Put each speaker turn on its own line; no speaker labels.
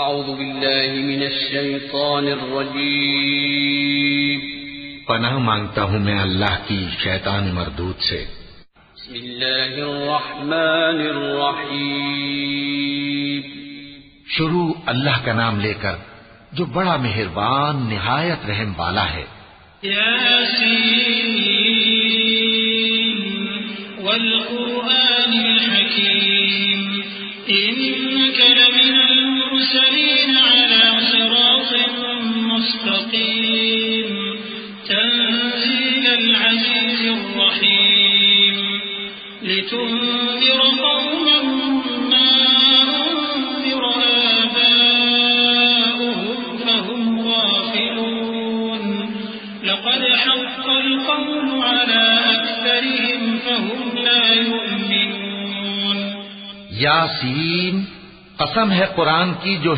اعوذ باللہ من الشیطان الرجیم
پناہ مانگتا ہوں میں اللہ کی شیطان مردود سے.
بسم اللہ الرحمن الرحیم
شروع اللہ کا نام لے کر جو بڑا مہربان نہایت رحم والا ہے.
یاسین والقرآن الحکیم انک لمن المرسلین علی صراط مستقیم تنزیل العزیز الرحیم لتنذر قوما ما انذر آباؤهم فهم غافلون لقد حق القول على أكثرهم فهم لا يؤمنون.
یاسین قسم ہے قرآن کی جو